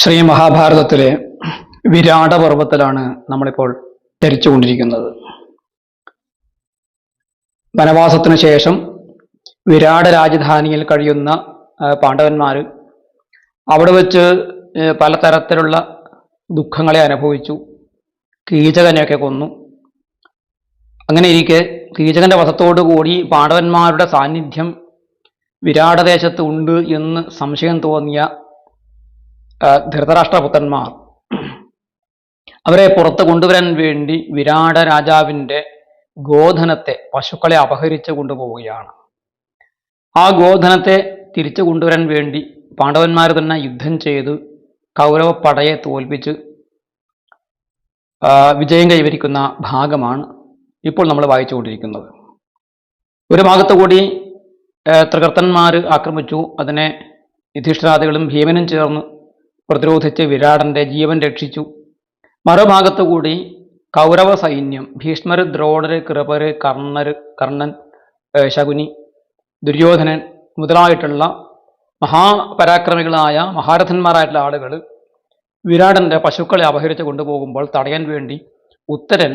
ശ്രീ മഹാഭാരതത്തിലെ വിരാട പർവ്വത്തിലാണ് നമ്മളിപ്പോൾ ധരിച്ചുകൊണ്ടിരിക്കുന്നത്. വനവാസത്തിനു ശേഷം വിരാട രാജധാനിയിൽ കഴിയുന്ന പാണ്ഡവന്മാർ അവിടെ വെച്ച് പലതരത്തിലുള്ള ദുഃഖങ്ങളെ അനുഭവിച്ചു. കീചകനെയൊക്കെ കൊന്നു. അങ്ങനെ ഇരിക്കെ കീചകന്റെ വധത്തോടു കൂടി പാണ്ഡവന്മാരുടെ സാന്നിധ്യം വിരാടദേശത്ത് ഉണ്ട് എന്ന് സംശയം തോന്നിയ ധൃതരാഷ്ട്രപുത്രന്മാർ അവരെ പുറത്ത് കൊണ്ടുവരാൻ വേണ്ടി വിരാട രാജാവിൻ്റെ ഗോധനത്തെ, പശുക്കളെ അപഹരിച്ചു കൊണ്ടുപോവുകയാണ്. ആ ഗോധനത്തെ തിരിച്ചു കൊണ്ടുവരാൻ വേണ്ടി പാണ്ഡവന്മാർ തന്നെ യുദ്ധം ചെയ്ത് കൗരവപ്പടയെ തോൽപ്പിച്ച് വിജയം കൈവരിക്കുന്ന ഭാഗമാണ് ഇപ്പോൾ നമ്മൾ വായിച്ചുകൊണ്ടിരിക്കുന്നത്. ഒരു ഭാഗത്തു കൂടി ത്രികർത്തന്മാർ ആക്രമിച്ചു. അതിനെ യുധിഷ്ഠിരാദികളും ഭീമനും ചേർന്ന് പ്രതിരോധിച്ച് വിരാടന്റെ ജീവൻ രക്ഷിച്ചു. മറുഭാഗത്തു കൂടി കൗരവ സൈന്യം, ഭീഷ്മർ, ദ്രോണര്, കൃപര്, കർണൻ, ശകുനി, ദുര്യോധനൻ മുതലായിട്ടുള്ള മഹാപരാക്രമികളായ മഹാരഥന്മാരായിട്ടുള്ള ആളുകൾ വിരാടന്റെ പശുക്കളെ അപഹരിച്ച് കൊണ്ടുപോകുമ്പോൾ തടയാൻ വേണ്ടി ഉത്തരൻ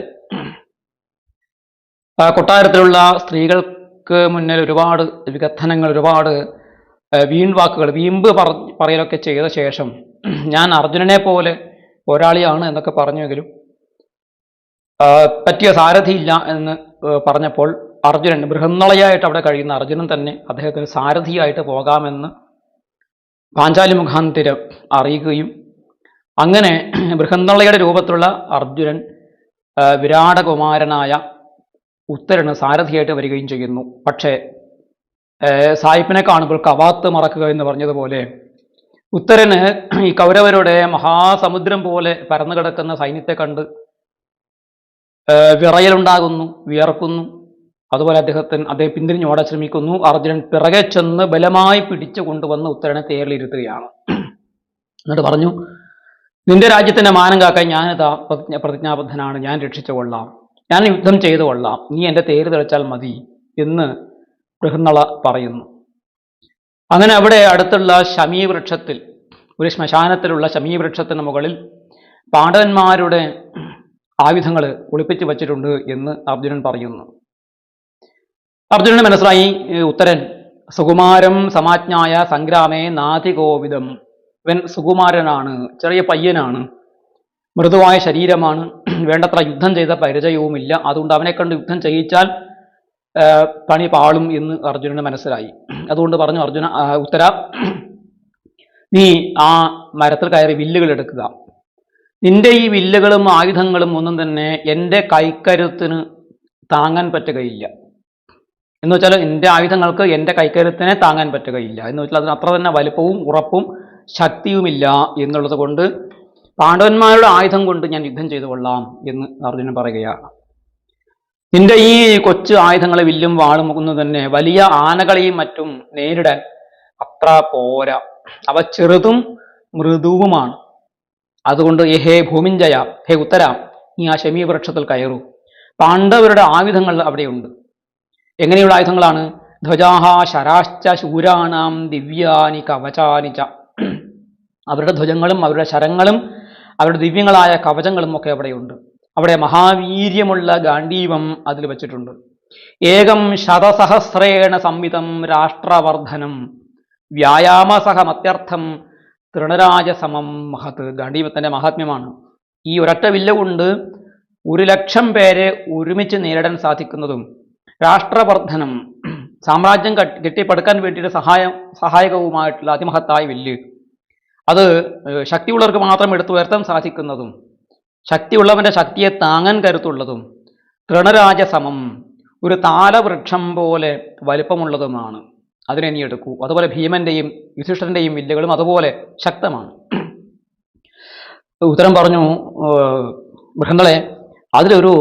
കൊട്ടാരത്തിലുള്ള സ്ത്രീകൾക്ക് മുന്നിൽ ഒരുപാട് വികഥനങ്ങൾ, ഒരുപാട് വീൺവാക്കുകൾ, വീമ്പ് പറയലൊക്കെ ചെയ്ത ശേഷം ഞാൻ അർജുനനെ പോലെ പോരാളിയാണ് എന്നൊക്കെ പറഞ്ഞെങ്കിലും പറ്റിയ സാരഥിയില്ല എന്ന് പറഞ്ഞപ്പോൾ അർജുനൻ, ബൃഹന്നളയായിട്ട് അവിടെ കഴിയുന്ന അർജുനൻ തന്നെ അദ്ദേഹത്തിന് സാരഥിയായിട്ട് പോകാമെന്ന് പാഞ്ചാലി മുഖാന്തരം അറിയുകയും അങ്ങനെ ബൃഹന്നളയുടെ രൂപത്തിലുള്ള അർജുനൻ വിരാടകുമാരനായ ഉത്തരന് സാരഥിയായിട്ട് വരികയും ചെയ്യുന്നു. പക്ഷേ സായിപ്പിനെ കാണുമ്പോൾ കവാത്ത് മറക്കുക എന്ന് പറഞ്ഞതുപോലെ ഉത്തരന് ഈ കൗരവരുടെ മഹാസമുദ്രം പോലെ പരന്നു കിടക്കുന്ന സൈന്യത്തെ കണ്ട് വിറയലുണ്ടാകുന്നു, വിയർക്കുന്നു. അതുപോലെ അദ്ദേഹം പിന്തിരിഞ്ഞോടാൻ ശ്രമിക്കുന്നു. അർജുനൻ പിറകെ ചെന്ന് ബലമായി പിടിച്ചു കൊണ്ടുവന്ന് ഉത്തരനെ തേരിലിരുത്തുകയാണ്. എന്നിട്ട് പറഞ്ഞു, നിന്റെ രാജ്യത്തിന്റെ മാനം കാക്കാൻ ഞാനിതാ പ്രതിജ്ഞാബദ്ധനാണ്, ഞാൻ രക്ഷിച്ചു കൊള്ളാം, ഞാൻ യുദ്ധം ചെയ്തു കൊള്ളാം, നീ എൻ്റെ തേര് തെളിച്ചാൽ മതി എന്ന് ബൃഹന്നള പറയുന്നു. അങ്ങനെ അവിടെ അടുത്തുള്ള ശമീവൃക്ഷത്തിൽ, ഒരു ശ്മശാനത്തിലുള്ള ശമീവൃക്ഷത്തിന് മുകളിൽ പാണ്ഡവന്മാരുടെ ആയുധങ്ങൾ ഒളിപ്പിച്ചു വച്ചിട്ടുണ്ട് എന്ന് അർജുനൻ പറയുന്നു. അർജുനന് മനസ്സിലായി, ഉത്തരൻ സുകുമാരം സമാജ്ഞായ സംഗ്രാമേ നാതികോവിദം, ഇവൻ സുകുമാരനാണ്, ചെറിയ പയ്യനാണ്, മൃദുവായ ശരീരമാണ്, വേണ്ടത്ര യുദ്ധം ചെയ്ത പരിചയവുമില്ല, അതുകൊണ്ട് അവനെ കണ്ട് യുദ്ധം ചെയ്യിച്ചാൽ പണി പാളും എന്ന് അർജുനന് മനസ്സിലായി. അതുകൊണ്ട് പറഞ്ഞു, ഉത്തര, നീ ആ മരത്തിൽ കയറി വില്ലുകൾ എടുക്കുക. നിന്റെ ഈ വില്ലുകളും ആയുധങ്ങളും ഒന്നും തന്നെ എൻ്റെ കൈക്കരുത്തിന് താങ്ങാൻ പറ്റുകയില്ല. എന്ന് വെച്ചാൽ എൻ്റെ ആയുധങ്ങൾക്ക് എൻ്റെ കൈക്കരുത്തിനെ താങ്ങാൻ പറ്റുകയില്ല എന്ന് വെച്ചാൽ അതിന് അത്ര തന്നെ വലുപ്പവും ഉറപ്പും ശക്തിയുമില്ല എന്നുള്ളത് കൊണ്ട് പാണ്ഡവന്മാരുടെ ആയുധം കൊണ്ട് ഞാൻ യുദ്ധം ചെയ്തു കൊള്ളാം എന്ന് അർജുനൻ പറയുകയാണ്. നിന്റെ ഈ കൊച്ചു ആയുധങ്ങളെ, വില്ലും വാളും ഒന്നും തന്നെ വലിയ ആനകളെയും മറ്റും നേരിടാൻ അത്ര പോരാ, അവ ചെറുതും മൃദുവുമാണ്. അതുകൊണ്ട് ഹേ ഭൂമിഞ്ജയ, ഹേ ഉത്തര, നീ ആ ശമീവൃക്ഷത്തിൽ കയറൂ. പാണ്ഡവരുടെ ആയുധങ്ങൾ അവിടെയുണ്ട്. എങ്ങനെയുള്ള ആയുധങ്ങളാണ്? ധ്വജാഹ ശരാശ്ച ശൂരാണാം ദിവ്യാനി കവചാനി ച, അവരുടെ ധ്വജങ്ങളും അവരുടെ ശരങ്ങളും അവരുടെ ദിവ്യങ്ങളായ കവചങ്ങളും ഒക്കെ അവിടെയുണ്ട്. അവിടെ മഹാവീര്യമുള്ള ഗാണ്ഡീവം അതിൽ വെച്ചിട്ടുണ്ട്. ഏകം ശതസഹസ്രേണ സംവിധം രാഷ്ട്രവർദ്ധനം വ്യായാമസഹമത്യർത്ഥം തൃണരാജസമം മഹത്. ഗാണ്ഡീവത്തിന്റെ മഹാത്മ്യമാണ്. ഈ ഒരൊറ്റ വില്ല കൊണ്ട് 1,00,000 പേരെ ഒരുമിച്ച് നേരിടാൻ സാധിക്കുന്നതും രാഷ്ട്രവർദ്ധനം, സാമ്രാജ്യം കെട്ടിപ്പടുക്കാൻ വേണ്ടിയിട്ട് സഹായകവുമായിട്ടുള്ള അതിമഹത്തായ വില്ല്, അത് ശക്തിയുള്ളവർക്ക് മാത്രം എടുത്തുയർത്താൻ സാധിക്കുന്നതും ശക്തിയുള്ളവന്റെ ശക്തിയെ താങ്ങാൻ കരുത്തുള്ളതും തൃണരാജസമം, ഒരു താലവൃക്ഷം പോലെ വലിപ്പമുള്ളതുമാണ്. അതിനെ നീ എടുക്കൂ. അതുപോലെ ഭീമന്റെയും യുധിഷ്ഠിരന്റെയും വില്ലുകളും അതുപോലെ ശക്തമാണ്. ഉത്തരം പറഞ്ഞു, ബൃഹന്നളെ, അതിലൊരു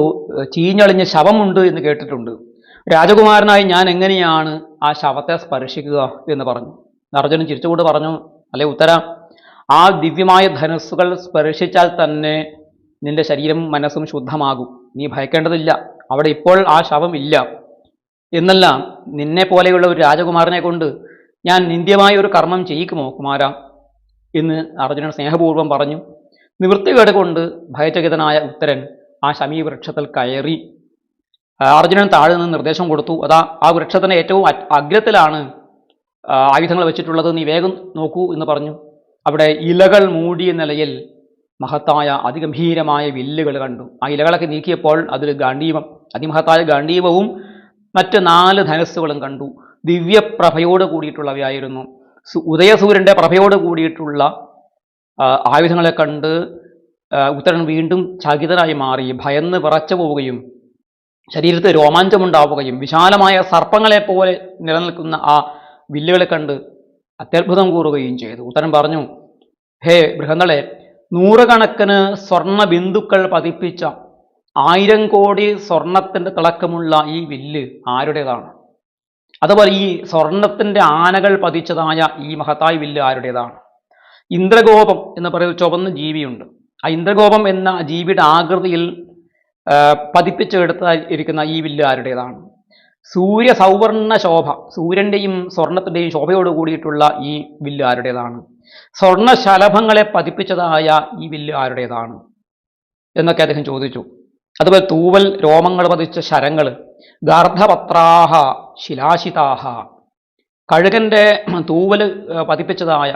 ചീഞ്ഞളിഞ്ഞ ശവമുണ്ട് എന്ന് കേട്ടിട്ടുണ്ട്. രാജകുമാരനായി ഞാൻ എങ്ങനെയാണ് ആ ശവത്തെ സ്പർശിക്കുക എന്ന് പറഞ്ഞു. അർജുനൻ ചിരിച്ചുകൊണ്ട് പറഞ്ഞു, അല്ലെ ഉത്തര, ആ ദിവ്യമായ ധനുസ്സുകൾ സ്പർശിച്ചാൽ തന്നെ നിന്റെ ശരീരവും മനസ്സും ശുദ്ധമാകും. നീ ഭയക്കേണ്ടതില്ല. അവിടെ ഇപ്പോൾ ആ ശവം ഇല്ല എന്നല്ല, നിന്നെ പോലെയുള്ള ഒരു രാജകുമാരനെ കൊണ്ട് ഞാൻ നിന്ദ്യമായ ഒരു കർമ്മം ചെയ്യിക്കുമോ കുമാര? എന്ന് അർജുനൻ സ്നേഹപൂർവ്വം പറഞ്ഞു. നിവൃത്തികേട് കൊണ്ട് ഭയചകിതനായ ഉത്തരൻ ആ ശമീ വൃക്ഷത്തിൽ കയറി. അർജുനൻ താഴെ നിന്ന് നിർദ്ദേശം കൊടുത്തു, അതാ ആ വൃക്ഷത്തിൻ്റെ ഏറ്റവും അഗ്രത്തിലാണ് ആയുധങ്ങൾ വെച്ചിട്ടുള്ളത്, നീ വേഗം നോക്കൂ എന്ന് പറഞ്ഞു. അവിടെ ഇലകൾ മൂടിയ നിലയിൽ മഹത്തായ അതിഗംഭീരമായ വില്ലുകൾ കണ്ടു. ആ ഇലകളൊക്കെ നീക്കിയപ്പോൾ അതിൽ ഗാണ്ഡീവം, അതിമഹത്തായ ഗാണ്ഡീവവും മറ്റ് 4 ധനുസ്സുകളും കണ്ടു. ദിവ്യപ്രഭയോട് കൂടിയിട്ടുള്ളവയായിരുന്നു. ഉദയസൂര്യൻ്റെ പ്രഭയോട് കൂടിയിട്ടുള്ള ആയുധങ്ങളെ കണ്ട് ഉത്തരൻ വീണ്ടും ചകിതനായി മാറി, ഭയന്ന് വിറച്ചു പോവുകയും ശരീരത്തിൽ രോമാഞ്ചമുണ്ടാവുകയും വിശാലമായ സർപ്പങ്ങളെപ്പോലെ നിലനിൽക്കുന്ന ആ വില്ലുകളെ കണ്ട് അത്യത്ഭുതം കൂറുകയും ചെയ്തു. ഉത്തരൻ പറഞ്ഞു, ഹേ ബൃഹന്നളെ, 100 കണക്കിന് സ്വർണ്ണ ബിന്ദുക്കൾ പതിപ്പിച്ച 1000 കോടി സ്വർണത്തിൻ്റെ തിളക്കമുള്ള ഈ വില്ല് ആരുടേതാണ്? അതുപോലെ ഈ സ്വർണത്തിൻ്റെ ആനകൾ പതിച്ചതായ ഈ മഹത്തായ വില്ല് ആരുടേതാണ്? ഇന്ദ്രഗോപം എന്ന് പറയുന്ന ചുവന്ന ജീവിയുണ്ട്. ആ ഇന്ദ്രഗോപം എന്ന ജീവിയുടെ ആകൃതിയിൽ പതിപ്പിച്ചെടുത്തിരിക്കുന്ന ഈ വില്ല് ആരുടേതാണ്? സൂര്യ സൗവർണ ശോഭ, സൂര്യൻ്റെയും സ്വർണത്തിൻ്റെയും ശോഭയോട് കൂടിയിട്ടുള്ള ഈ വില്ല് ആരുടേതാണ്? സ്വർണശലഭങ്ങളെ പതിപ്പിച്ചതായ ഈ വില്ല് ആരുടേതാണ് എന്നൊക്കെ അദ്ദേഹം ചോദിച്ചു. അതുപോലെ തൂവൽ രോമങ്ങൾ പതിച്ച ശരങ്ങൾ, ഗാർധപത്രാഹ ശിലാശിതാഹ, കഴുകൻ്റെ തൂവൽ പതിപ്പിച്ചതായ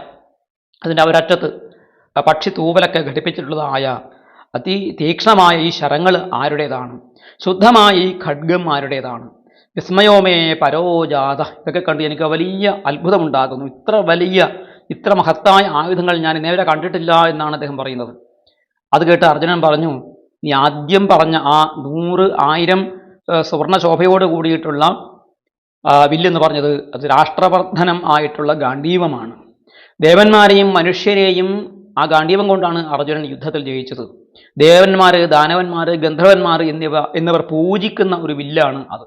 അതിൻ്റെ ഒരറ്റത്ത് പക്ഷി തൂവലൊക്കെ ഘടിപ്പിച്ചിട്ടുള്ളതായ അതിതീക്ഷ്ണമായ ഈ ശരങ്ങൾ ആരുടേതാണ്? ശുദ്ധമായ ഈ ഖഡ്ഗം ആരുടേതാണ്? വിസ്മയോമേ പരോജാത, ഇതൊക്കെ കണ്ട് എനിക്ക് വലിയ അത്ഭുതമുണ്ടാകുന്നു. ഇത്ര മഹത്തായ ആയുധങ്ങൾ ഞാൻ ഇന്നേവരെ കണ്ടിട്ടില്ല എന്നാണ് അദ്ദേഹം പറയുന്നത്. അത് കേട്ട് അർജുനൻ പറഞ്ഞു, നീ ആദ്യം പറഞ്ഞ ആ 100 1000 സുവർണശോഭയോട് കൂടിയിട്ടുള്ള വില്ലെന്ന് പറഞ്ഞത് അത് രാഷ്ട്രവർദ്ധനം ആയിട്ടുള്ള ഗാണ്ഡീവമാണ്. ദേവന്മാരെയും മനുഷ്യരെയും ആ ഗാണ്ഡീവം കൊണ്ടാണ് അർജുനൻ യുദ്ധത്തിൽ ജയിച്ചത്. ദേവന്മാർ, ദാനവന്മാർ, ഗന്ധർവന്മാർ എന്നിവർ പൂജിക്കുന്ന ഒരു വില്ലാണ് അത്.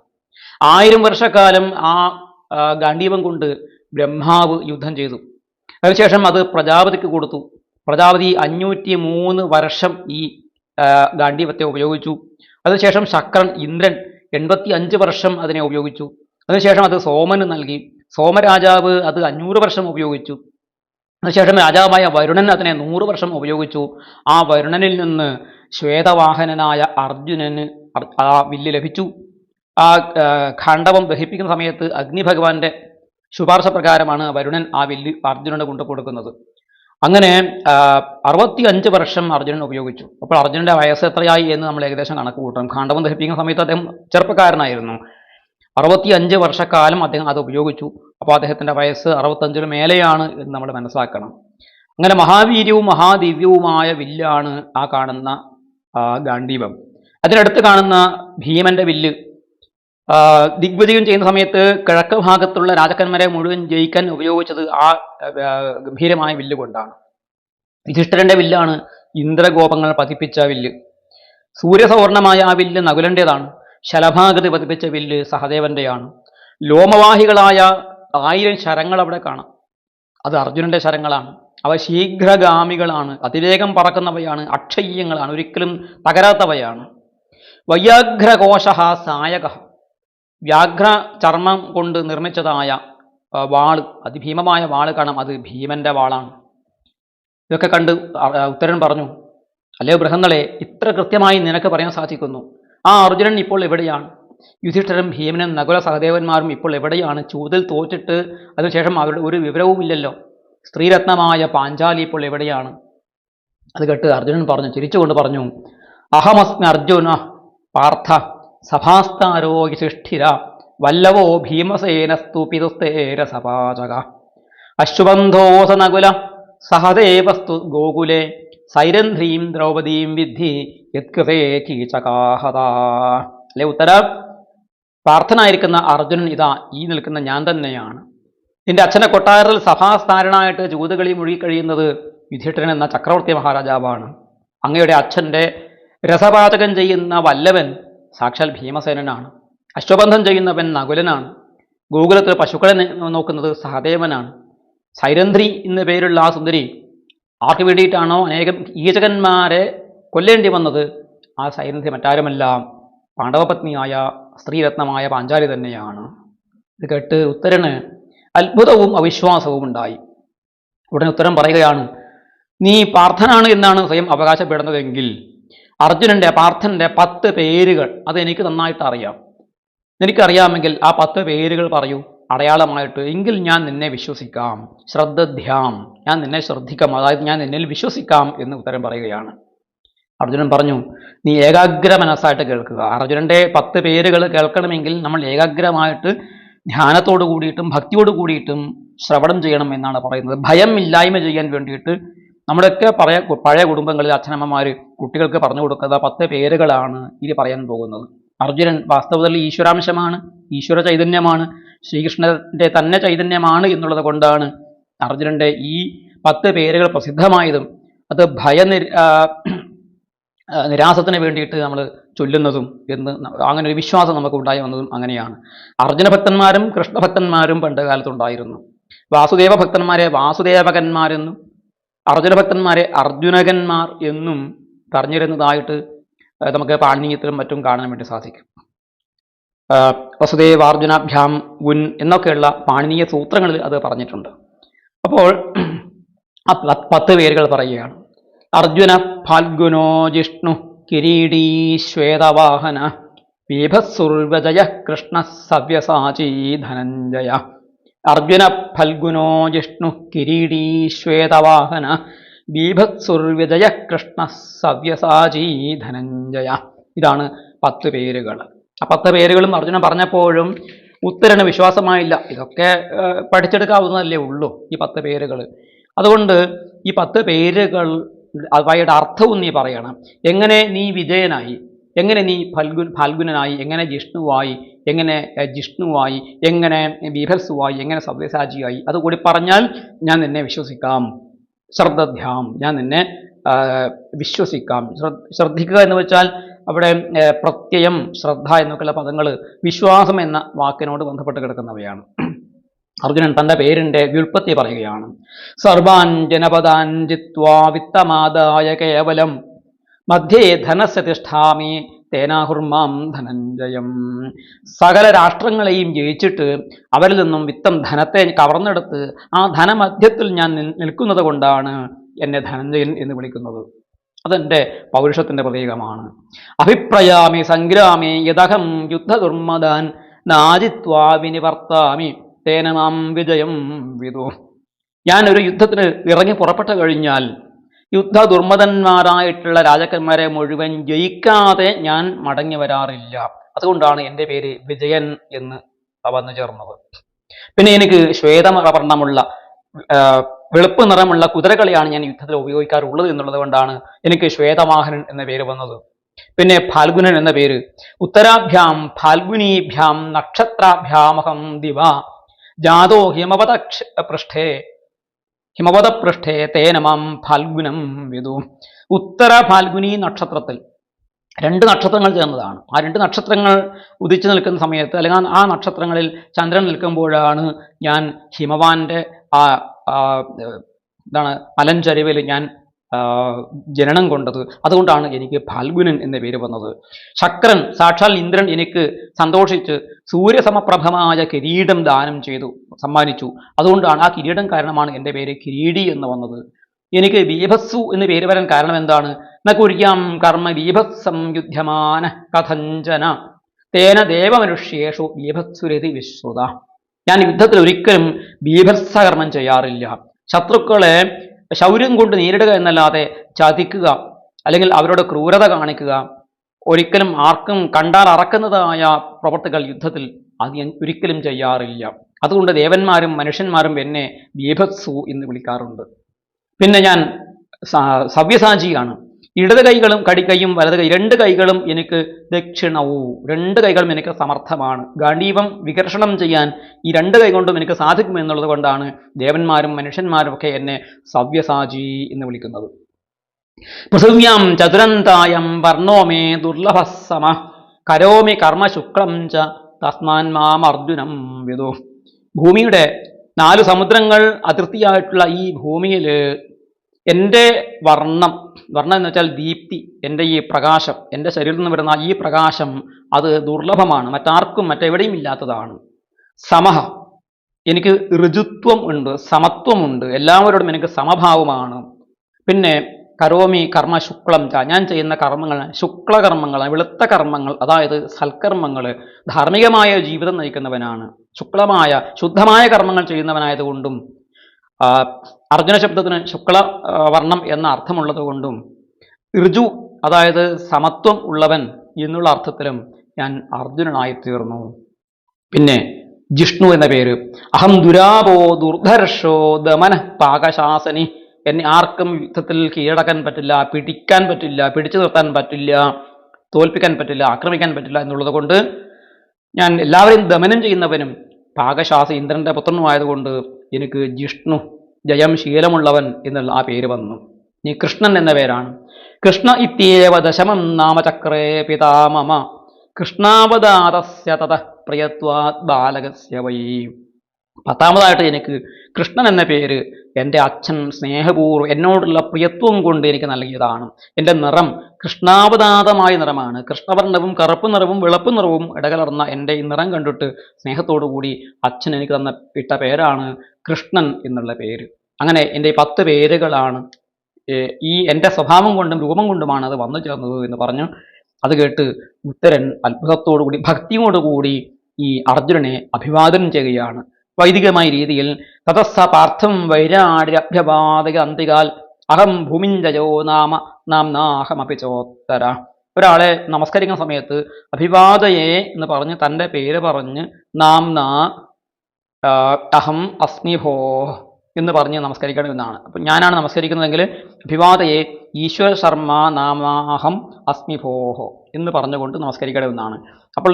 1000 വർഷക്കാലം ആ ഗാണ്ഡീവം കൊണ്ട് ബ്രഹ്മാവ് യുദ്ധം ചെയ്തു. അതിനുശേഷം അത് പ്രജാപതിക്ക് കൊടുത്തു. പ്രജാപതി 503 വർഷം ഈ ഗാണ്ഡീവത്തെ ഉപയോഗിച്ചു. അതിനുശേഷം ശക്രൻ, ഇന്ദ്രൻ 85 വർഷം അതിനെ ഉപയോഗിച്ചു. അതിനുശേഷം അത് സോമന് നൽകി. സോമരാജാവ് അത് 500 വർഷം ഉപയോഗിച്ചു. അതിനുശേഷം രാജാവായ വരുണൻ അതിനെ 100 വർഷം ഉപയോഗിച്ചു. ആ വരുണനിൽ നിന്ന് ശ്വേതവാഹനനായ അർജുനന് ആ വില്ല് ലഭിച്ചു. ആ ഖണ്ഡവം ദഹിപ്പിക്കുന്ന സമയത്ത് അഗ്നിഭഗവാന്റെ ശുപാർശ പ്രകാരമാണ് വരുണൻ ആ വില്ല് അർജുനന് കൊണ്ടു കൊടുക്കുന്നത്. അങ്ങനെ 65 വർഷം അർജുനൻ ഉപയോഗിച്ചു. അപ്പോൾ അർജുനന്റെ വയസ്സ് എത്രയായി എന്ന് നമ്മൾ ഏകദേശം കണക്ക് കൂട്ടണം. ഖണ്ഡവം ദഹിപ്പിക്കുന്ന സമയത്ത് അദ്ദേഹം ചെറുപ്പക്കാരനായിരുന്നു. 65 വർഷക്കാലം അദ്ദേഹം അത് ഉപയോഗിച്ചു. അപ്പോൾ അദ്ദേഹത്തിൻ്റെ വയസ്സ് 65 മേലെയാണ് എന്ന് നമ്മൾ മനസ്സിലാക്കണം. അങ്ങനെ മഹാവീര്യവും മഹാദിവ്യവുമായ വില്ലാണ് ആ കാണുന്ന ഗാണ്ഡീവം. അതിനടുത്ത് കാണുന്ന ഭീമന്റെ വില്ല് ദിഗ്വിജയം ചെയ്യുന്ന സമയത്ത് കിഴക്ക് ഭാഗത്തുള്ള രാജാക്കന്മാരെ മുഴുവൻ ജയിക്കാൻ ഉപയോഗിച്ചത് ആ ഗംഭീരമായ വില്ല് കൊണ്ടാണ്. യുധിഷ്ഠിരന്റെ വില്ലാണ് ഇന്ദ്രഗോപങ്ങൾ പതിപ്പിച്ച വില്ല്. സൂര്യസവർണമായ ആ വില്ല് നകുലൻ്റേതാണ്. ശലഭാകൃതി പതിപ്പിച്ച വില്ല് സഹദേവന്റെയാണ്. ലോമവാഹികളായ 1000 ശരങ്ങൾ അവിടെ കാണാം. അത് അർജുനന്റെ ശരങ്ങളാണ്. അവ ശീഘ്രഗാമികളാണ്, അതിവേഗം പറക്കുന്നവയാണ്, അക്ഷയ്യങ്ങളാണ്, ഒരിക്കലും തകരാത്തവയാണ്. വയ്യാഘ്രകോശ സായക, വ്യാഘ്ര ചർമ്മം കൊണ്ട് നിർമ്മിച്ചതായ വാള്, അതിഭീമമായ വാള് കാണാം. അത് ഭീമന്റെ വാളാണ്. ഇതൊക്കെ കണ്ട് ഉത്തരൻ പറഞ്ഞു, അല്ലയോ ബൃഹന്നളെ, ഇത്ര കൃത്യമായി നിനക്ക് പറയാൻ സാധിക്കുന്നു. ആ അർജുനൻ ഇപ്പോൾ എവിടെയാണ്? യുധിഷ്ഠിരൻ, ഭീമനും നകുല സഹദേവന്മാരും ഇപ്പോൾ എവിടെയാണ്? ചൂതിൽ തോറ്റിട്ട് അതിനുശേഷം അവരുടെ ഒരു വിവരവുമില്ലല്ലോ. സ്ത്രീരത്നമായ പാഞ്ചാലി ഇപ്പോൾ എവിടെയാണ്? അത് കേട്ട് അർജുനൻ പറഞ്ഞു, ചിരിച്ചുകൊണ്ട് പറഞ്ഞു, അഹമസ്മി അർജുന പാർത്ഥ സഭാസ്താരോ യുധിഷ്ഠിര വല്ലവോ ഭീമസേനസ്തു പിതുസ്തേര സപാചക അശ്വബന്ധോസ നകുല സഹദേവസ്തു ഗോകുലെ സൈരന്ധ്രീം ദ്രൗപദീം വിദ്ധി യത്കൃതേ കീചകാഹത. അല്ലെ ഉത്തര, പ്രാർത്ഥനായിരിക്കുന്ന അർജുനൻ ഇതാ ഈ നിൽക്കുന്ന ഞാൻ തന്നെയാണ്. നിന്റെ അച്ഛൻ്റെ കൊട്ടാരത്തിൽ സഭാസ്ഥാനനായിട്ട് ചൂതുകളി മുഴുകിക്കഴിയുന്നത് യുധിഷ്ഠിരൻ എന്ന ചക്രവർത്തി മഹാരാജാവാണ്. അങ്ങയുടെ അച്ഛൻ്റെ രസപാചകം ചെയ്യുന്ന വല്ലവൻ സാക്ഷാൽ ഭീമസേനനാണ്. അശ്വബന്ധം ചെയ്യുന്നവൻ നകുലനാണ്. ഗോകുലത്തിൽ പശുക്കളെ നോക്കുന്നത് സഹദേവനാണ്. സൈരന്ധ്രി എന്ന പേരുള്ള ആ സുന്ദരി ആർക്ക് വേണ്ടിയിട്ടാണോ അനേകം കീചകന്മാരെ കൊല്ലേണ്ടി വന്നത്, ആ സൈരന്ധ്രി മറ്റാരുമല്ല, പാണ്ഡവപത്നിയായ സ്ത്രീരത്നമായ പാഞ്ചാലി തന്നെയാണ്. ഇത് കേട്ട് ഉത്തരന് അത്ഭുതവും അവിശ്വാസവും ഉണ്ടായി. ഉടനെ ഉത്തരം പറയുകയാണ്, നീ പാർത്ഥനാണ് എന്നാണ് സ്വയം അവകാശപ്പെടുന്നതെങ്കിൽ പാർത്ഥന്റെ 10 പേരുകൾ അതെനിക്ക് നന്നായിട്ട് അറിയാം. എനിക്കറിയാമെങ്കിൽ ആ 10 പേരുകൾ പറയൂ അടയാളമായിട്ട്, എങ്കിൽ ഞാൻ നിന്നെ വിശ്വസിക്കാം. ശ്രദ്ധധ്യാം, ഞാൻ നിന്നെ ശ്രദ്ധിക്കാം, അതായത് ഞാൻ നിന്നിൽ വിശ്വസിക്കാം എന്ന് ഉത്തരം പറയുകയാണ്. അർജുനൻ പറഞ്ഞു, നീ ഏകാഗ്ര മനസ്സായിട്ട് കേൾക്കുക. അർജുനന്റെ 10 പേരുകൾ കേൾക്കണമെങ്കിൽ നമ്മൾ ഏകാഗ്രമായിട്ട് ധ്യാനത്തോടു കൂടിയിട്ടും ഭക്തിയോട് കൂടിയിട്ടും ശ്രവണം ചെയ്യണം എന്നാണ് പറയുന്നത്. ഭയം ഇല്ലായ്മ ചെയ്യാൻ വേണ്ടിയിട്ട് നമ്മുടെയൊക്കെ പഴയ കുടുംബങ്ങളിൽ അച്ഛനമ്മമാർ കുട്ടികൾക്ക് പറഞ്ഞു കൊടുക്കുന്ന 10 പേരുകളാണ് ഇനി പറയാൻ പോകുന്നത്. അർജുനൻ വാസ്തവത്തിൽ ഈശ്വരാംശമാണ്, ഈശ്വര ചൈതന്യമാണ്, ശ്രീകൃഷ്ണന്റെ തന്നെ ചൈതന്യമാണ് എന്നുള്ളത് കൊണ്ടാണ് അർജുനന്റെ ഈ 10 പേരുകൾ പ്രസിദ്ധമായതും അത് നിരാസത്തിന് വേണ്ടിയിട്ട് നമ്മൾ ചൊല്ലുന്നതും എന്ന് അങ്ങനെ ഒരു വിശ്വാസം നമുക്ക് ഉണ്ടായി വന്നതും അങ്ങനെയാണ്. അർജുന ഭക്തന്മാരും കൃഷ്ണഭക്തന്മാരും പണ്ട് കാലത്തുണ്ടായിരുന്നു. വാസുദേവ ഭക്തന്മാരെ വാസുദേവകന്മാരെന്നും അർജുന ഭക്തന്മാരെ അർജുനകന്മാർ എന്നും പറഞ്ഞിരുന്നതായിട്ട് നമുക്ക് പാണിനീയത്തിലും മറ്റും കാണാൻ വേണ്ടി സാധിക്കും. വസുദേവാർജുനാഭ്യാം ഗുൻ എന്നൊക്കെയുള്ള പാണിനീയ സൂത്രങ്ങളിൽ അത് പറഞ്ഞിട്ടുണ്ട്. അപ്പോൾ ആ 10 പേരുകൾ പറയുകയാണ്. അർജുന ഫാൽഗുനോ ജിഷ്ണു കിരീടീ ശ്വേതവാഹന ബീഭത്സുർവജയ കൃഷ്ണ സവ്യസാചീ ധനഞ്ജയ. അർജുന ഫൽഗുനോ ജിഷ്ണു കിരീടീ ശ്വേതവാഹന ബീഭത്സുർവിജയ കൃഷ്ണ സവ്യസാചീ ധനഞ്ജയ. ഇതാണ് 10 പേരുകൾ. ആ 10 പേരുകളും അർജുനൻ പറഞ്ഞപ്പോഴും ഉത്തരന് വിശ്വാസമായില്ല. ഇതൊക്കെ പഠിച്ചെടുക്കാവുന്നതല്ലേ ഉള്ളൂ ഈ 10 പേരുകൾ. അതുകൊണ്ട് ഈ 10 പേരുകൾ അവയുടെ അർത്ഥവും നീ പറയണം. എങ്ങനെ നീ വിജയനായി, എങ്ങനെ നീ ഫാൽഗുനായി, എങ്ങനെ ജിഷ്ണുവായി, എങ്ങനെ ജിഷ്ണുവായി, എങ്ങനെ ബീഭത്സുവായി, എങ്ങനെ സവ്യസാചിയായി, അതുകൂടി പറഞ്ഞാൽ ഞാൻ നിന്നെ വിശ്വസിക്കാം. ശ്രദ്ധധ്യാം, ഞാൻ നിന്നെ വിശ്വസിക്കാം. ശ്രദ്ധിക്കുക എന്ന് വെച്ചാൽ അവിടെ പ്രത്യയം, ശ്രദ്ധ എന്നൊക്കെയുള്ള പദങ്ങൾ വിശ്വാസം എന്ന വാക്കിനോട് ബന്ധപ്പെട്ട് കിടക്കുന്നവയാണ്. അർജുനൻ തൻ്റെ പേരിൻ്റെ വ്യുൽപ്പത്തി പറയുകയാണ്. സർവാൻ ജനപദാൻ ജിത്വാ വിത്തമാദായ കേവലം മധ്യേ ധനസ്യ തിഷ്ഠാമി തേനാഹുർമാം ധനഞ്ജയം. സകല രാഷ്ട്രങ്ങളെയും ജയിച്ചിട്ട് അവരിൽ നിന്നും വിത്തം ധനത്തെ കവർന്നെടുത്ത് ആ ധനമധ്യത്തിൽ ഞാൻ നിൽക്കുന്നത് കൊണ്ടാണ് എന്നെ ധനഞ്ജയൻ എന്ന് വിളിക്കുന്നത്. അതെൻ്റെ പൗരുഷത്തിൻ്റെ പ്രതീകമാണ്. അഭിപ്രയാമി സംഗ്രാമി യദഹം യുദ്ധദുർമദാൻ നാജിത്വാ വിനിവർത്താമി തേനമാം വിജയം വിദു. ഞാൻ ഒരു യുദ്ധത്തിന് ഇറങ്ങി പുറപ്പെട്ടു കഴിഞ്ഞാൽ യുദ്ധദുർമദന്മാരായിട്ടുള്ള രാജാക്കന്മാരെ മുഴുവൻ ജയിക്കാതെ ഞാൻ മടങ്ങി വരാറില്ല. അതുകൊണ്ടാണ് എൻ്റെ പേര് വിജയൻ എന്ന് വന്നു ചേർന്നത്. പിന്നെ എനിക്ക് ശ്വേതവർണ്ണമുള്ള വെളുപ്പ് നിറമുള്ള കുതിരകളെയാണ് ഞാൻ യുദ്ധത്തിൽ ഉപയോഗിക്കാറുള്ളത് എന്നുള്ളത് കൊണ്ടാണ് എനിക്ക് ശ്വേതവാഹനൻ എന്ന പേര് വന്നത്. പിന്നെ ഫാൽഗുനൻ എന്ന പേര്. ഉത്തരാഭ്യാം ഫാൽഗുനീഭ്യാം നക്ഷത്രാഭ്യാമഹം ദിവ ജാതോ ഹിമവതപൃഷ്ഠേ തേനമാം ഫാൽഗുനം വിദു. ഉത്തര ഫാൽഗുനി നക്ഷത്രത്തിൽ 2 നക്ഷത്രങ്ങൾ ചേർന്നതാണ്. ആ 2 നക്ഷത്രങ്ങൾ ഉദിച്ചു നിൽക്കുന്ന സമയത്ത്, അല്ലെങ്കിൽ ആ നക്ഷത്രങ്ങളിൽ ചന്ദ്രൻ നിൽക്കുമ്പോഴാണ് ഞാൻ ഹിമവാന്റെ മലഞ്ചരിവിൽ ഞാൻ ജനനം കൊണ്ടത്. അതുകൊണ്ടാണ് എനിക്ക് ഫാൽഗുനൻ എന്ന പേര് വന്നത്. ശക്രൻ, സാക്ഷാൽ ഇന്ദ്രൻ എനിക്ക് സന്തോഷിച്ച് സൂര്യസമപ്രഭമായ കിരീടം ദാനം സമ്മാനിച്ചു. അതുകൊണ്ടാണ് ആ കിരീടം കാരണമാണ് എൻ്റെ പേര് കിരീടി എന്ന് വന്നത്. എനിക്ക് ബീഭത്സു എന്ന് പേര് വരാൻ കാരണം എന്താണ്? നകുര്യാം കർമ്മ ബീഭത്സം യുധ്യമാന കഥഞ്ചന തേന ദേവമനുഷ്യേഷു ബീഭത്സുരതി വിശ്രുത. ഞാൻ യുദ്ധത്തിൽ ഒരിക്കലും ബീഭത്സകർമ്മം ചെയ്യാറില്ല. ശത്രുക്കളെ ശൗര്യം കൊണ്ട് നേരിടുക എന്നല്ലാതെ ചതിക്കുക അല്ലെങ്കിൽ അവരോട് ക്രൂരത കാണിക്കുക, ഒരിക്കലും ആർക്കും കണ്ടാൽ അറക്കുന്നതായ പ്രവർത്തികൾ യുദ്ധത്തിൽ അത് ഞാൻ ഒരിക്കലും ചെയ്യാറില്ല. അതുകൊണ്ട് ദേവന്മാരും മനുഷ്യന്മാരും എന്നെ ബീഭത്സു എന്ന് വിളിക്കാറുണ്ട്. പിന്നെ ഞാൻ സവ്യസാചിയാണ്. ഇടത് കൈകളും കടിക്കൈയും വലത് കൈ 2 കൈകളും എനിക്ക് ദക്ഷിണവും, 2 കൈകളും എനിക്ക് സമർത്ഥമാണ്. ഗാണ്ഡീവം വികർഷണം ചെയ്യാൻ ഈ 2 കൈ കൊണ്ടും എനിക്ക് സാധിക്കുമെന്നുള്ളത് കൊണ്ടാണ് ദേവന്മാരും മനുഷ്യന്മാരും ഒക്കെ എന്നെ സവ്യസാചി എന്ന് വിളിക്കുന്നത്. പൃഥിവ്യാം ചതുരന്തായം വർണ്ണോമേ ദുർലഭസമ കരോമി കർമ്മ ശുക്ലം ച തസ്മാൻ മാം അർജുനം വിദു. ഭൂമിയുടെ 4 സമുദ്രങ്ങൾ അതിർത്തിയായിട്ടുള്ള ഈ ഭൂമിയിൽ എൻ്റെ വർണ്ണം എന്ന് വെച്ചാൽ ദീപ്തി, എൻ്റെ ഈ പ്രകാശം, എൻ്റെ ശരീരത്തിൽ നിന്ന് വരുന്ന ഈ പ്രകാശം അത് ദുർലഭമാണ്, മറ്റാർക്കും മറ്റെവിടെയും ഇല്ലാത്തതാണ്. സമഹ, എനിക്ക് ഋജുത്വം ഉണ്ട്, സമത്വമുണ്ട്, എല്ലാവരോടും എനിക്ക് സമഭാവമാണ്. പിന്നെ കരോമി കർമ്മ ശുക്ലം ച, ഞാൻ ചെയ്യുന്ന കർമ്മങ്ങൾ ശുക്ലകർമ്മങ്ങൾ, വെളുത്ത കർമ്മങ്ങൾ, അതായത് സൽക്കർമ്മങ്ങൾ, ധാർമ്മികമായ ജീവിതം നയിക്കുന്നവനാണ്. ശുക്ലമായ ശുദ്ധമായ കർമ്മങ്ങൾ ചെയ്യുന്നവനായതുകൊണ്ടും അർജുന ശബ്ദത്തിന് ശുക്ല വർണ്ണം എന്ന അർത്ഥമുള്ളത് കൊണ്ടും ഋജു അതായത് സമത്വം ഉള്ളവൻ എന്നുള്ള അർത്ഥത്തിലും ഞാൻ അർജുനനായി തീർന്നു. പിന്നെ ജിഷ്ണു എന്ന പേര്, അഹം ദുരാപോ ദുർധർഷോ ദമന പാകശാസനി, എന്നെ ആർക്കും യുദ്ധത്തിൽ കീഴടക്കാൻ പറ്റില്ല, പിടിക്കാൻ പറ്റില്ല, പിടിച്ചു നിർത്താൻ പറ്റില്ല, തോൽപ്പിക്കാൻ പറ്റില്ല, ആക്രമിക്കാൻ പറ്റില്ല എന്നുള്ളത് കൊണ്ട് ഞാൻ എല്ലാവരെയും ദമനം ചെയ്യുന്നവനും പാകശാസ ഇന്ദ്രന്റെ പുത്രനുമായതുകൊണ്ട് എനിക്ക് ജിഷ്ണു ജയം ശീലമുള്ളവൻ എന്നുള്ള ആ പേര് വന്നു. ഇനി കൃഷ്ണൻ എന്ന പേരാണ്. കൃഷ്ണ ഇത്യേവ ദശമം നാമചക്രേ പിതാമമ കൃഷ്ണാവതാതസ്യ തതഃ പ്രിയത്വാത് ബാലകസ്യ വൈ. 10ാമതായിട്ട് എനിക്ക് കൃഷ്ണൻ എന്ന പേര് എൻ്റെ അച്ഛൻ സ്നേഹപൂർവ്വം എന്നോടുള്ള പ്രിയത്വം കൊണ്ട് എനിക്ക് നൽകിയതാണ്. എൻ്റെ നിറം കൃഷ്ണാവതാതമായ നിറമാണ്. കൃഷ്ണവർണ്ണവും കറുപ്പ് നിറവും വെളുപ്പ് നിറവും ഇടകലർന്ന എൻ്റെ ഈ നിറം കണ്ടിട്ട് സ്നേഹത്തോടു കൂടി അച്ഛൻ എനിക്ക് ഇട്ട പേരാണ് കൃഷ്ണൻ എന്നുള്ള പേര്. അങ്ങനെ എൻ്റെ 10 പേരുകളാണ് ഈ എൻ്റെ സ്വഭാവം കൊണ്ടും രൂപം കൊണ്ടുമാണ് അത് വന്നു ചേർന്നത് എന്ന് പറഞ്ഞു. അത് കേട്ട് ഉത്തരൻ അത്ഭുതത്തോടുകൂടി ഭക്തിയോടുകൂടി ഈ അർജുനനെ അഭിവാദനം ചെയ്യുകയാണ് വൈദികമായ രീതിയിൽ. തതസ്സ പാർത്ഥം വൈരാടിരഭ്യപാതക അന്തികാൽ അഹം ഭൂമിഞ്ജയോ നാംനാഹമപി ചോത്തര. ഒരാളെ നമസ്കരിക്കുന്ന സമയത്ത് അഭിവാദയെ എന്ന് പറഞ്ഞ് തൻ്റെ പേര് പറഞ്ഞ് നാംന അഹം അസ്മി ഭോ എന്ന് പറഞ്ഞ് നമസ്കരിക്കണമെന്നാണ്. അപ്പം ഞാനാണ് നമസ്കരിക്കുന്നതെങ്കിൽ അഭിവാദയെ ഈശ്വര ശർമ്മ നാമാഹം അസ്മി ഭോഹോ എന്ന് പറഞ്ഞുകൊണ്ട് നമസ്കരിക്കണമെന്നാണ്. അപ്പോൾ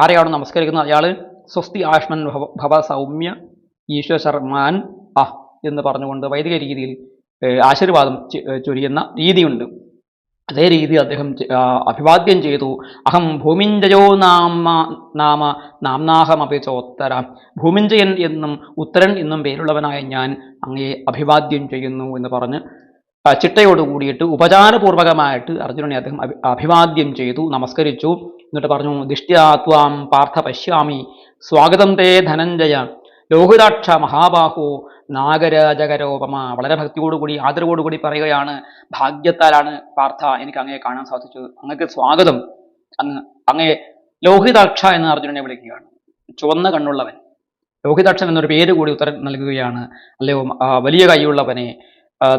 ആരെയാണ് നമസ്കരിക്കുന്നത്? അയാൾ സ്വസ്തി ആഷ്മൻ ഭവ സൗമ്യ ഈശ്വര ശർമാൻ എന്ന് പറഞ്ഞുകൊണ്ട് വൈദിക രീതിയിൽ ആശീർവാദം ചൊരിയുന്ന രീതിയുണ്ട്. അതേ രീതി അദ്ദേഹം അഭിവാദ്യം ചെയ്തു. അഹം ഭൂമിഞ്ജയോ നാംനാഹമപി ചോത്തര. ഭൂമിഞ്ജയൻ എന്നും ഉത്തരൻ എന്നും പേരുള്ളവനായ ഞാൻ അങ്ങയെ അഭിവാദ്യം ചെയ്യുന്നു എന്ന് പറഞ്ഞ് ചിട്ടയോട് കൂടിയിട്ട് ഉപചാരപൂർവകമായിട്ട് അർജുനനെ അദ്ദേഹം അഭിവാദ്യം ചെയ്തു, നമസ്കരിച്ചു. എന്നിട്ട് പറഞ്ഞു, ദിഷ്ട്യാ ത്വാം പാർത്ഥ പശ്യാമി സ്വാഗതം തേ ധനഞ്ജയ ലോഹിതാക്ഷ മഹാബാഹോ നാഗരാജകരോപമ. വളരെ ഭക്തിയോടുകൂടി ആദരവോടുകൂടി പറയുകയാണ്, ഭാഗ്യത്താലാണ് പാർത്ഥ എനിക്ക് അങ്ങയെ കാണാൻ സാധിച്ചത്, അങ്ങക്ക് സ്വാഗതം. അങ്ങയെ ലോഹിതാക്ഷ എന്ന് അർജുനനെ വിളിക്കുകയാണ്, ചുവന്ന കണ്ണുള്ളവൻ. ലോഹിതാക്ഷൻ എന്നൊരു പേര് കൂടി ഉത്തരം നൽകുകയാണ്. അല്ലയോ വലിയ കൈയുള്ളവനെ,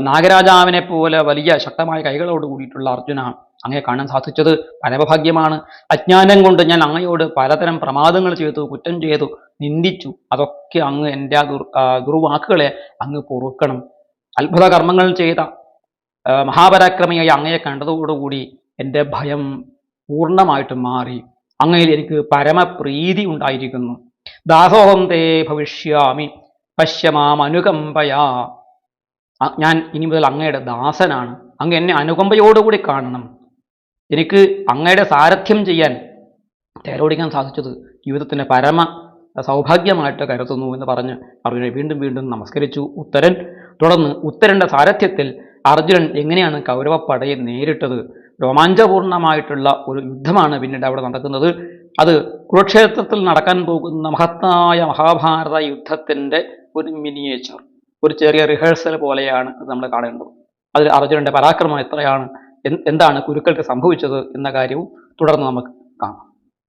നാഗരാജാവിനെ പോലെ വലിയ ശക്തമായ കൈകളോട് കൂടിയിട്ടുള്ള അർജുന, അങ്ങയെ കാണാൻ സാധിച്ചത് പരമഭാഗ്യമാണ്. അജ്ഞാനം കൊണ്ട് ഞാൻ അങ്ങയോട് പലതരം പ്രമാദങ്ങൾ ചെയ്തു, കുറ്റം ചെയ്തു, നിന്ദിച്ചു. അതൊക്കെ അങ്ങ് എൻ്റെ ദുർവാക്കുകളെ അങ്ങ് പൊറുക്കണം. അത്ഭുത കർമ്മങ്ങൾ ചെയ്ത മഹാപരാക്രമിയായി അങ്ങയെ കണ്ടതോടുകൂടി എൻ്റെ ഭയം പൂർണ്ണമായിട്ടും മാറി. അങ്ങയിൽ എനിക്ക് പരമപ്രീതി ഉണ്ടായിരിക്കുന്നു. ദാസോഹം തേ ഭവിഷ്യാമി പശ്യമാം അനുകമ്പയാ. ഞാൻ ഇനി മുതൽ അങ്ങയുടെ ദാസനാണ്, അങ്ങ് എന്നെ അനുകമ്പയോടുകൂടി കാണണം. എനിക്ക് അങ്ങയുടെ സാരഥ്യം ചെയ്യാൻ തേരോടിക്കാൻ സാധിച്ചത് ജീവിതത്തിൻ്റെ പരമ സൗഭാഗ്യമായിട്ട് കരുതുന്നു എന്ന് പറഞ്ഞ് അർജുനനെ വീണ്ടും വീണ്ടും നമസ്കരിച്ചു ഉത്തരൻ. തുടർന്ന് ഉത്തരൻ്റെ സാരഥ്യത്തിൽ അർജുനൻ എങ്ങനെയാണ് കൗരവപ്പടയെ നേരിട്ടത്, രോമാഞ്ചപൂർണമായിട്ടുള്ള ഒരു യുദ്ധമാണ് പിന്നീട് അവിടെ നടക്കുന്നത്. അത് കുരുക്ഷേത്രത്തിൽ നടക്കാൻ പോകുന്ന മഹത്തായ മഹാഭാരത യുദ്ധത്തിൻ്റെ ഒരു മിനിയേച്ചർ, ഒരു ചെറിയ റിഹേഴ്സൽ പോലെയാണ് അത് നമ്മൾ കാണേണ്ടത്. അതിൽ അർജുനന്റെ പരാക്രമം എത്രയാണ്, എന്താണ് കുരുക്കൾക്ക് സംഭവിച്ചത് എന്ന കാര്യവും തുടർന്ന് നമുക്ക് കാണാം.